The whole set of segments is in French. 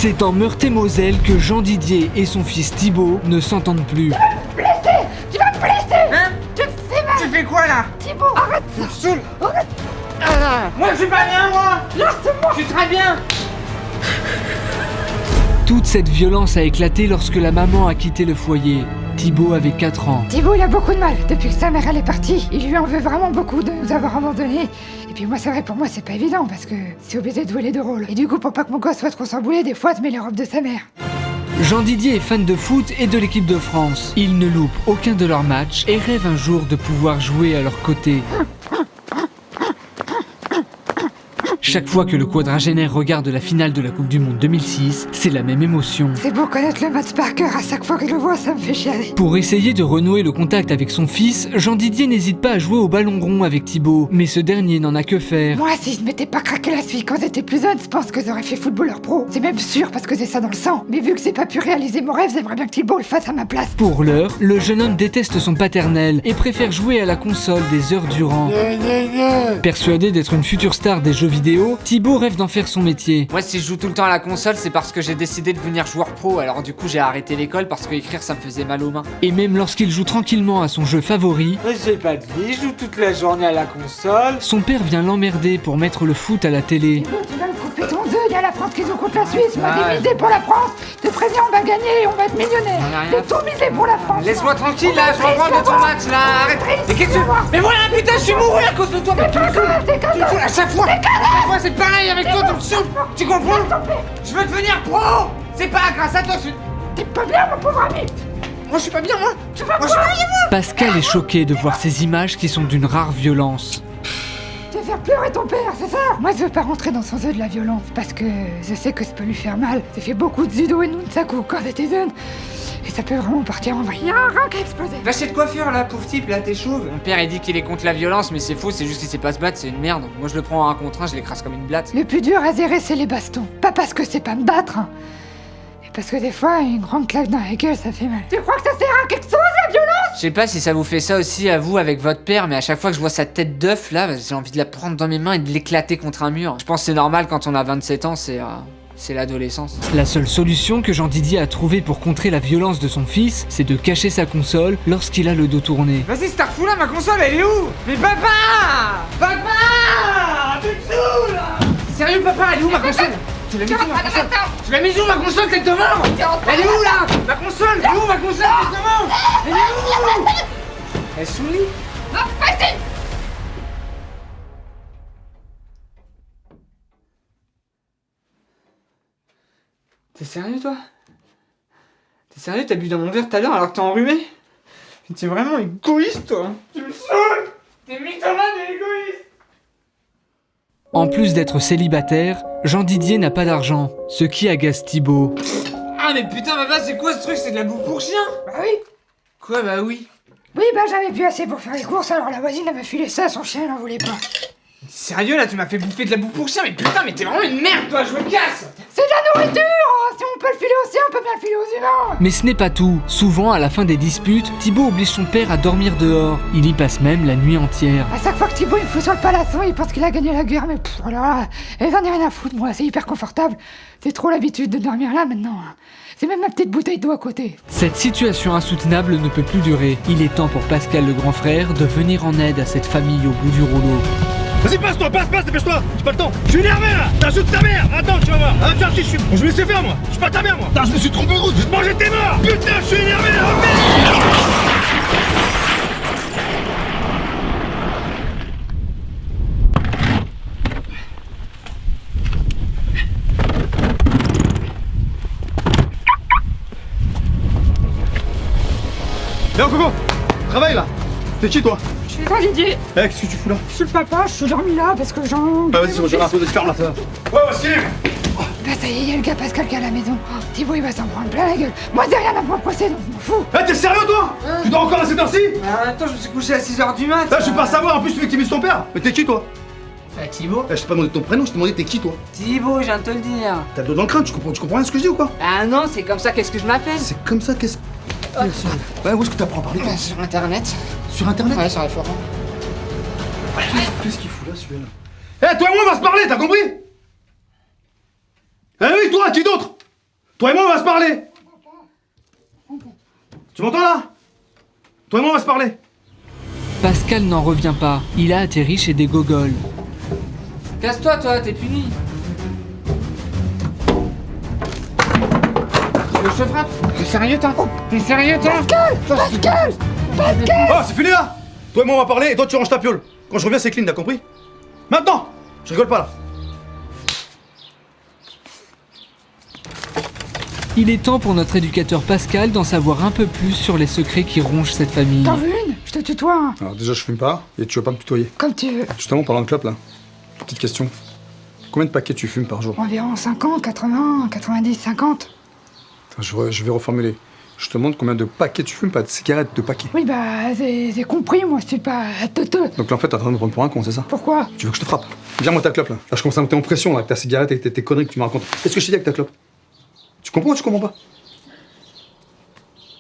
C'est en Meurthe-et-Moselle que Jean Didier et son fils Thibaut ne s'entendent plus. Tu vas me blesser. Hein? Tu me fais mal. Tu fais quoi là? Thibaut, arrête. Tu me saoules. Arrête. Moi je suis pas bien moi. Lâche-moi. Je suis très bien. Toute cette violence a éclaté lorsque la maman a quitté le foyer. Thibaut avait 4 ans. Thibaut, il a beaucoup de mal. Depuis que sa mère elle est partie, il lui en veut vraiment beaucoup de nous avoir abandonnés. Et puis moi, c'est vrai, pour moi, c'est pas évident parce que c'est obligé de jouer les deux rôles. Et du coup, pour pas que mon gosse soit trop chamboulé, des fois, je mets les robes de sa mère. Jean Didier est fan de foot et de l'équipe de France. Il ne loupe aucun de leurs matchs et rêve un jour de pouvoir jouer à leur côté. Chaque fois que le quadragénaire regarde la finale de la Coupe du Monde 2006, c'est la même émotion. C'est beau connaître le match par cœur, à chaque fois que je le vois, ça me fait chialer. Pour essayer de renouer le contact avec son fils, Jean Didier n'hésite pas à jouer au ballon rond avec Thibaut, mais ce dernier n'en a que faire. Moi, si je m'étais pas craqué la suite quand j'étais plus jeune, je pense que j'aurais fait footballeur pro. C'est même sûr parce que j'ai ça dans le sang. Mais vu que j'ai pas pu réaliser mon rêve, j'aimerais bien que Thibaut le fasse à ma place. Pour l'heure, le jeune homme déteste son paternel et préfère jouer à la console des heures durant. Persuadé d'être une future star des jeux vidéo, Thibaut rêve d'en faire son métier. Moi si je joue tout le temps à la console c'est parce que j'ai décidé de devenir joueur pro. Alors du coup j'ai arrêté l'école parce que écrire ça me faisait mal aux mains. Et même lorsqu'il joue tranquillement à son jeu favori, J'ai pas de vie, je joue toute la journée à la console. son père vient l'emmerder pour mettre le foot à la télé. Thibaut, tu vas me couper ton œuf, il y a la France qui joue contre la Suisse. Moi, Ouais. j'ai misé pour la France. Je te préviens, on va gagner et on va être millionnaire. On a rien J'ai tout misé pour la France. Laisse-moi tranquille là, je reprends de ton match là, arrête. Mais qu'est-ce que tu... Mais voilà putain je suis mouru à cause de toi, mais tu me saoules. T'es Tu me saoules à chaque fois. À chaque fois c'est pareil avec toi, tu me saoules. Tu comprends? Je veux devenir pro. C'est pas grâce à toi, T'es pas bien, mon pauvre ami. moi je suis pas bien moi. Tu vas Moi je suis pas bien moi. Pascal est choqué de voir ces images qui sont d'une rare violence. Tu vas faire pleurer ton père, c'est ça? Moi, je veux pas rentrer dans son jeu de la violence parce que je sais que ça peut lui faire mal. J'ai fait beaucoup de judo et nunchaku quand j'étais jeune. Et ça peut vraiment partir en vrille. Il y a un rein qui a explosé. Va chez le coiffeur là, pauvre type, là t'es chauve. Mon père il dit qu'il est contre la violence, mais c'est faux, c'est juste qu'il sait pas se battre, c'est une merde. Moi je le prends en 1 contre 1, je l'écrase comme une blatte. Le plus dur à gérer, c'est les bastons. Pas parce que c'est pas me battre, hein. Mais parce que des fois, une grande claque dans la gueule, ça fait mal. Tu crois que ça sert à quelque chose, la violence? Je sais pas si ça vous fait ça aussi à vous avec votre père, mais à chaque fois que je vois sa tête d'œuf là, j'ai envie de la prendre dans mes mains et de l'éclater contre un mur. Je pense que c'est normal quand on a 27 ans, c'est l'adolescence. La seule solution que Jean Didier a trouvée pour contrer la violence de son fils, c'est de cacher sa console lorsqu'il a le dos tourné. Vas-y Starfou là, ma console elle est où? Mais papa! Papa! Tu me saoules! Sérieux papa, elle est où ma console? Tu l'as mis où ma console? Tu l'as mis où ma console tête de mort? Elle est où là? Ma console? Elle est où ma console tête de mort? Elle est où? Elle est sous le lit? T'es sérieux toi? T'es sérieux? T'as bu dans mon verre tout à l'heure alors que t'es enrhumé? T'es vraiment égoïste toi! Tu me saoules! T'es mythomane et égoïste! En plus d'être célibataire, Jean Didier n'a pas d'argent, ce qui agace Thibaut. Ah mais putain papa c'est quoi ce truc? C'est de la bouffe pour chien? Bah oui. Quoi bah oui? Oui, bah j'avais plus assez pour faire les courses, alors la voisine elle m'a filé ça, son chien elle en voulait pas. Sérieux là tu m'as fait bouffer de la bouffe pour chien? Mais putain mais t'es vraiment une merde toi, je me casse! C'est de la nourriture! Si on peut le filer aux chiens, on peut bien le filer aux humains! Mais ce n'est pas tout. Souvent, à la fin des disputes, Thibaut oblige son père à dormir dehors. Il y passe même la nuit entière. À chaque fois que Thibaut il me fout sur le palasson, il pense qu'il a gagné la guerre, mais pff, oh là là, j'en ai rien à foutre, moi, c'est hyper confortable. J'ai trop l'habitude de dormir là maintenant. C'est même ma petite bouteille d'eau à côté. Cette situation insoutenable ne peut plus durer. Il est temps pour Pascal le grand frère de venir en aide à cette famille au bout du rouleau. Vas-y, passe-toi, passe, dépêche-toi. J'ai pas le temps. Je suis énervé là. T'insultes ta mère. Attends, tu vas voir. Ah, tiens, je suis. Je me laisse faire moi. Je suis pas ta mère moi. Putain, je me suis trompé de route. Je vais te manger tes morts. Putain, je suis énervé là. Oh, merde. Viens, Coco. Travaille là. T'es qui toi? Je suis pas Didier, Eh, qu'est-ce que tu fous là? je suis le papa, je suis dormi là parce que j'en... Bah, vas-y, j'ai un peu de ferme là, ça va. Ouais, Vassil. Bah ça y est, il y a le gars Pascal qui est à la maison. Oh, Thibaut il va s'en prendre plein la gueule. Moi j'ai rien à me reprocher, donc je m'en fous. Eh, t'es sérieux toi? Tu dors encore à cette heure-ci? En même temps je me suis couché à 6h du mat. Là, je vais pas savoir. En plus, tu veux que tu mises ton père. Mais t'es qui toi? Bah Thibaut? Eh, je t'ai pas demandé ton prénom, je t'ai demandé t'es qui toi? Thibaut, je viens de te le dire. T'as le dos dans le crâne, tu comprends rien ce que je dis ou quoi? Ah non, c'est comme ça, qu'est-ce que je m'appelle? C'est comme ça, qu'est-ce. Merci. Ouais, où est-ce que t'apprends à parler toi? Sur internet. Sur internet? Ouais, sur les forums. Qu'est-ce qu'il fout là, celui-là? Eh, toi et moi, on va se parler, t'as compris? Eh oui, toi, qui d'autre? Toi et moi, on va se parler. Tu m'entends là? Toi et moi, on va se parler. Pascal n'en revient pas. Il a atterri chez des gogoles. Casse-toi, toi, t'es puni. Je te frappe. T'es sérieux, toi? T'es sérieux, toi? Pascal! Oh, c'est fini là. Toi et moi, on va parler et toi, tu ranges ta piole. Quand je reviens, c'est clean, t'as compris? Maintenant. Je rigole pas là. Il est temps pour notre éducateur Pascal d'en savoir un peu plus sur les secrets qui rongent cette famille. T'en veux une? Je te tutoie, hein. Alors déjà, je fume pas et tu vas pas me tutoyer. Comme tu veux. Justement, parlant de clope là. Petite question. Combien de paquets tu fumes par jour? Environ 50, 80, 90, 50. Attends, je vais reformuler. Je te demande combien de paquets tu fumes, pas de cigarettes, de paquets. Oui, bah, j'ai compris, moi, je suis pas teuteux. Donc là, en fait, t'es en train de me prendre pour un con, c'est ça? Pourquoi? Tu veux que je te frappe? Viens-moi ta clope là. Là, je commence à monter en pression là, avec ta cigarette et tes conneries que tu me racontes. Qu'est-ce que je t'ai dit avec ta clope? Tu comprends ou tu comprends pas?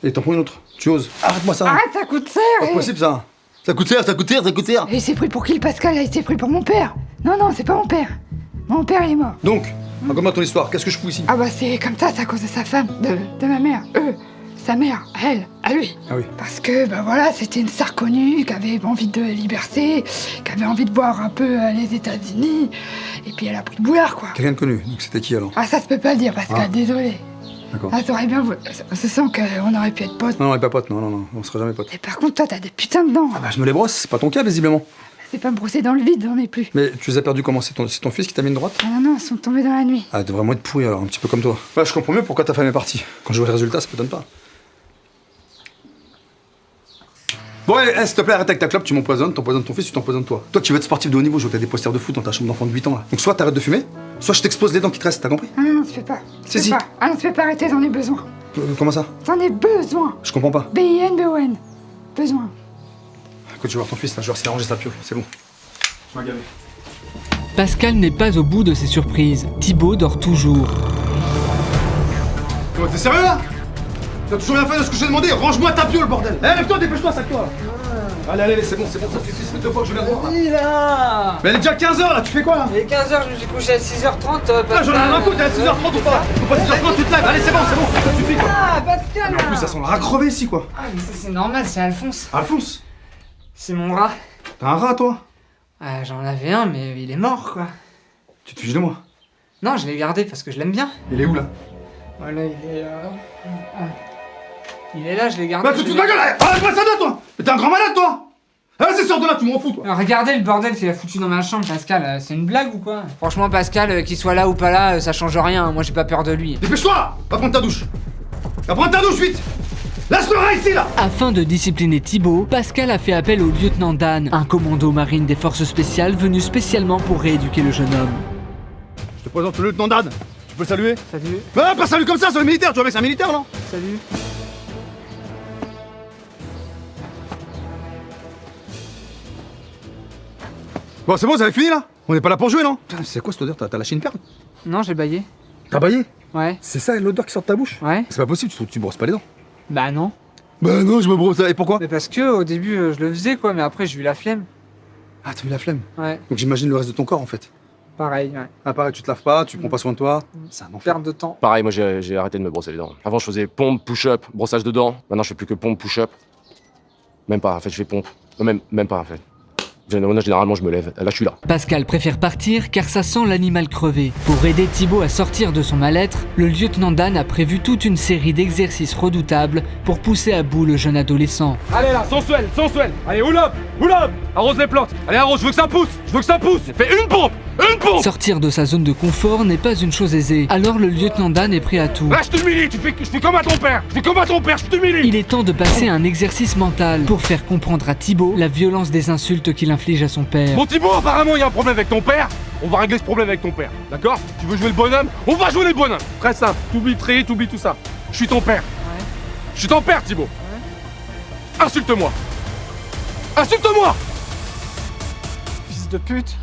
Et t'en prends une autre. Tu oses. Arrête-moi ça. Arrête, ça coûte cher! Pas possible ça. Ça coûte cher, ça coûte cher, ça coûte cher. Et il s'est pris pour qui, le Pascal? Il s'est pris pour mon père. Non, non, c'est pas mon père. Mon père, il est mort. Donc, raconte-moi ton histoire. Qu'est-ce que je fous ici? Ah bah, c'est comme ça, c'est à cause de sa femme, de ma mère. Sa mère, elle, à lui. Ah oui. Parce que, bah voilà, c'était une star connue qui avait envie de liberté, qui avait envie de voir un peu les États-Unis, et puis elle a pris le boulard, quoi. Quelqu'un de connu. Donc c'était qui alors? Ah, ça se peut pas le dire, Pascal, Ah. désolé. D'accord. Ah, t'aurais bien voulu. Se sent qu'on aurait pu être potes. Non, on est pas potes. Non, on sera jamais potes. Et par contre, toi, t'as des putains de dents. Ah bah je me les brosse. C'est pas ton cas visiblement. C'est pas me brosser dans le vide, j'en ai plus. Mais tu les as perdus comment? C'est ton fils qui t'a mis une droite? Ah non, non, elles sont tombées dans la nuit. Ah, elle devrait vraiment être pourrie alors, un petit peu comme toi. Ouais, je comprends mieux pourquoi ta femme est partie. Quand je vois les résultats, ça m'étonne pas. Bon, allez, s'il te plaît, arrête avec ta clope, tu m'empoisonnes, t'empoisonnes ton fils, tu t'empoisonnes toi. Toi qui veux être sportif de haut niveau, je vois que t'as des posters de foot dans ta chambre d'enfant de 8 ans là. Donc soit t'arrêtes de fumer, soit je t'expose les dents qui te restent, t'as compris? Ah non, non, tu fais pas. Tu Si, fais si. pas. Ah non, tu fais pas arrêter, j'en ai besoin. Comment ça? J'en ai besoin. Je comprends pas. B-I-N-B-O-N. Besoin. Écoute, je vais voir ton fils là, je vais voir s'il a rangé sa piole, c'est bon. Tu m'as gavé. Pascal n'est pas au bout de ses surprises. Thibaut dort toujours. Comment, t'es sérieux là? T'as toujours rien fait de ce que je t'ai demandé? Range-moi ta piole, bordel! Eh, lève-toi, dépêche-toi, sac-toi là! Allez, c'est bon, ça suffit, ça fait 2 fois que je viens de voir là. Oui, là. Mais il est déjà 15h là, tu fais quoi là? Il est 15h, je me suis couché à 6h30, Ah, j'en ai rien à foutre, à 6h30 ou pas? Faut pas 6h30, tu te lèves, allez, c'est bon, ça suffit quoi! Ah, Pascal. En plus, ça sent la racrevée ici quoi! Ah, mais ça, c'est normal, c'est Alphonse. Alphonse, C'est mon rat. t'as un rat toi? Ah, j'en avais un, mais il est mort, quoi. Tu te fiches de moi? Non, je l'ai gardé parce que je l'aime bien. Il est où là? Voilà, il est là. Il est là, je l'ai gardé. Bah, tu te fous de ma gueule! Arrête-moi ça de toi! Mais t'es un grand malade toi! Allez, sors de là, tu m'en fous toi! Alors, regardez le bordel qu'il a foutu dans ma chambre, Pascal. C'est une blague ou quoi? Franchement, Pascal, qu'il soit là ou pas là, ça change rien. Moi, j'ai pas peur de lui. Dépêche-toi! Va prendre ta douche! Va prendre ta douche vite! Laisse le rat ici là! Afin de discipliner Thibaut, Pascal a fait appel au lieutenant Dan, un commando marine des forces spéciales venu spécialement pour rééduquer le jeune homme. Je te présente le lieutenant Dan. Tu peux le saluer? Salut. Bah, pas salut comme ça, c'est le militaire, tu vois, mec, c'est un militaire non? Salut. Bon, c'est bon, vous avez fini là? On n'est pas là pour jouer, non? Putain, c'est quoi cette odeur? T'as lâché une perle? Non, j'ai baillé. T'as baillé? Ouais. C'est ça l'odeur qui sort de ta bouche? Ouais. C'est pas possible, tu brosses pas les dents. Bah non. Bah non, je me brosse. Et pourquoi? Mais parce que au début, je le faisais quoi, mais après, j'ai eu la flemme. Ah, t'as eu la flemme. Ouais. Donc j'imagine le reste de ton corps en fait. Pareil, ouais. Ah, pareil, tu te laves pas, tu prends pas soin de toi. C'est un enfer. Perte de temps. Pareil, moi j'ai arrêté de me brosser les dents. Avant je faisais pompe, push-up, brossage de dents. Maintenant je fais plus que pompe, push-up. Même pas, en fait je fais pompe. Même pas en fait. Moi généralement je me lève. Là je suis là. Pascal préfère partir car ça sent l'animal crevé. Pour aider Thibaut à sortir de son mal-être, le lieutenant Dan a prévu toute une série d'exercices redoutables pour pousser à bout le jeune adolescent. Allez là, sensuel. Allez, roule up, arrose les plantes. Allez, arrose, je veux que ça pousse. Fais une pompe. Sortir de sa zone de confort n'est pas une chose aisée, alors le lieutenant Dan est prêt à tout. Là, je t'humilie, je fais comme à ton père. Je t'humilie. Il est temps de passer à un exercice mental pour faire comprendre à Thibaut la violence des insultes qu'il inflige à son père. Bon Thibaut, apparemment il y a un problème avec ton père. On va régler ce problème avec ton père, d'accord? Tu veux jouer le bonhomme? On va jouer le bonhomme. Très simple, t'oublies Tré, t'oublies tout ça. Je suis ton père. Ouais. Je suis ton père, Thibaut. Ouais. Insulte-moi. Insulte-moi. Fils de pute.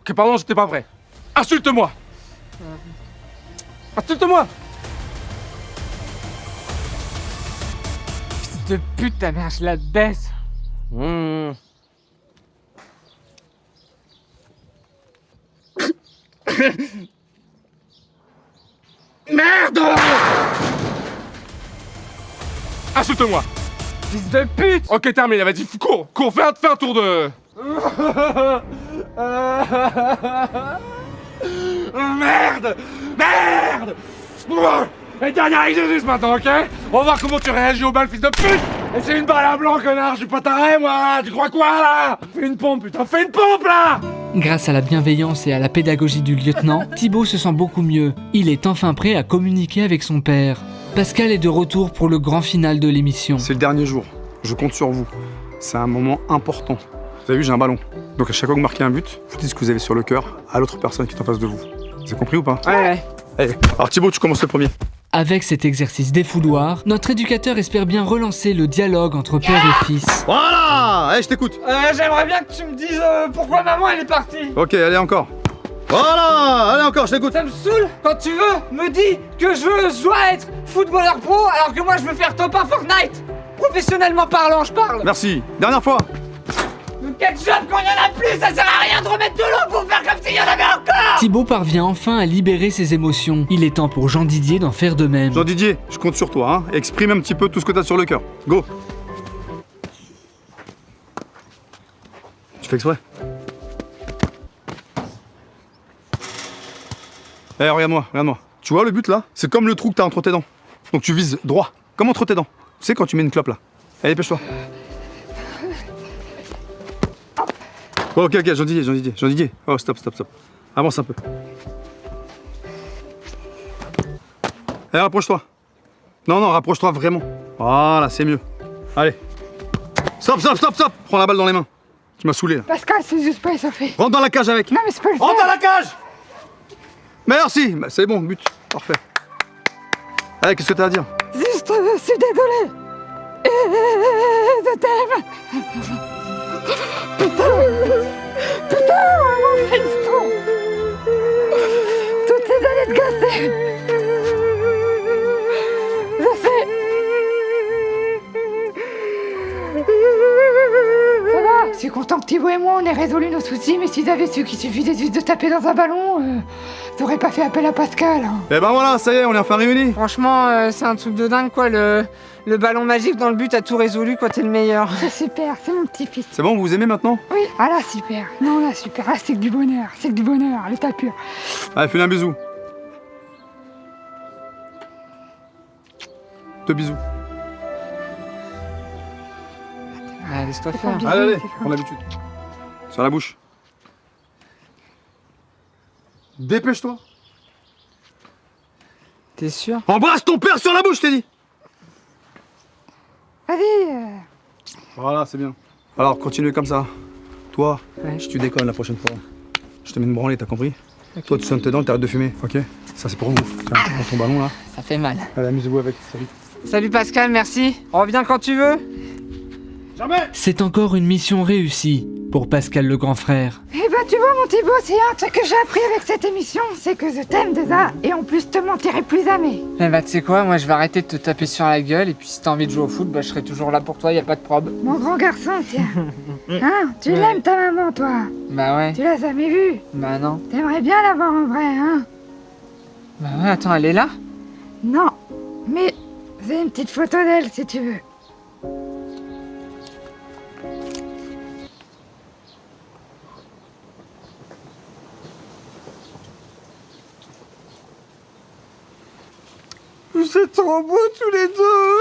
Ok, pardon, j'étais pas prêt. Insulte-moi. Insulte-moi. Fils de pute, ta mère, je la baisse. Merde! Insulte-moi! Fils de pute! Ok, terminé, vas-y, cours, fais un tour de... Merde! Et dernier exercice maintenant, ok? On va voir comment tu réagis aux balles, fils de pute! Et c'est une balle à blanc, connard, je suis pas taré, moi! Tu crois quoi, là? Fais une pompe, putain, fais une pompe, là! Grâce à la bienveillance et à la pédagogie du lieutenant, Thibaut se sent beaucoup mieux. Il est enfin prêt à communiquer avec son père. Pascal est de retour pour le grand final de l'émission. C'est le dernier jour. Je compte sur vous. C'est un moment important. Vous avez vu, j'ai un ballon. Donc à chaque fois que vous marquez un but, vous dites ce que vous avez sur le cœur à l'autre personne qui est en face de vous. Vous avez compris ou pas? Ouais. Allez, alors Thibaut, tu commences le premier. Avec cet exercice défouloir, notre éducateur espère bien relancer le dialogue entre père et fils. Voilà! Allez, je t'écoute. J'aimerais bien que tu me dises pourquoi maman elle est partie. Ok, allez encore. Voilà! Allez encore, je t'écoute. Ça me saoule quand tu me dis que je dois être footballeur pro alors que moi je veux faire top 1 Fortnite. Professionnellement parlant, je parle. Merci. Dernière fois. Le ketchup quand il y en a plus, ça sert à rien de remettre de l'eau pour faire comme s'il y en avait encore. Thibaut parvient enfin à libérer ses émotions. Il est temps pour Jean Didier d'en faire de même. Jean Didier, je compte sur toi, hein. Exprime un petit peu tout ce que t'as sur le cœur. Go. Tu fais exprès? Eh, regarde-moi. Tu vois le but là? C'est comme le trou que t'as entre tes dents. Donc tu vises droit, comme entre tes dents. Tu sais quand tu mets une clope là. Allez, dépêche-toi. Oh, ok, Jean Didier. Oh, stop. Avance un peu. Allez, rapproche-toi. Non, rapproche-toi vraiment. Voilà, c'est mieux. Allez. Stop. Prends la balle dans les mains. Tu m'as saoulé là. Pascal, c'est juste pas échauffé. Rentre dans la cage avec. Non, mais c'est pas le Rentre dans faire. la cage. Merci. Bah, c'est bon, but. Parfait. Allez, qu'est-ce que t'as à dire? Juste, je suis désolé. Je t'aime. Putain, mon fiston. Toutes ces années de gâchis. Je sais. Ça va. Je suis content que Thibaut et moi on ait résolu nos soucis, mais s'ils avaient su qu'il suffisait juste de taper dans un ballon, t'aurais pas fait appel à Pascal. Hein. Eh ben voilà, ça y est, on est enfin réunis. Franchement, c'est un truc de dingue quoi, le ballon magique dans le but a tout résolu quand t'es le meilleur. C'est super, c'est mon petit-fils. C'est bon, vous vous aimez maintenant? Oui, ah là super. Non là super, ah c'est que du bonheur, l'état pur. Allez, fais-lui un bisou. 2 bisous. Ah, laisse-toi faire. Allez, prends l'habitude. Sur la bouche. Dépêche-toi. T'es sûr? Embrasse ton père sur la bouche, je t'ai dit. Vas-y. Voilà, c'est bien. Alors, continuez comme ça. Toi, Ouais. si tu déconnes la prochaine fois, je te mets une branlée, t'as compris? Toi, tu sonnes tes dents et t'arrêtes de fumer, ok? Ça, c'est pour vous. Tiens, prends ton ballon là. Ça fait mal. Allez, amuse-vous avec. Salut. Salut Pascal, merci. Reviens quand tu veux. C'est encore une mission réussie pour Pascal le grand frère. Eh ben tu vois mon Thibaut, c'est un truc que j'ai appris avec cette émission, c'est que je t'aime déjà, et en plus je te mentirai plus jamais. Eh bah tu sais quoi, moi je vais arrêter de te taper sur la gueule et puis si t'as envie de jouer au foot, bah je serai toujours là pour toi, y a pas de problème. Mon grand garçon, tiens. Hein, tu l'aimes ta maman toi? Bah ouais. Tu l'as jamais vue? Bah non. T'aimerais bien la voir en vrai, hein? Bah ouais, attends, elle est là? Non, mais j'ai une petite photo d'elle si tu veux. Vous êtes trop beaux tous les deux.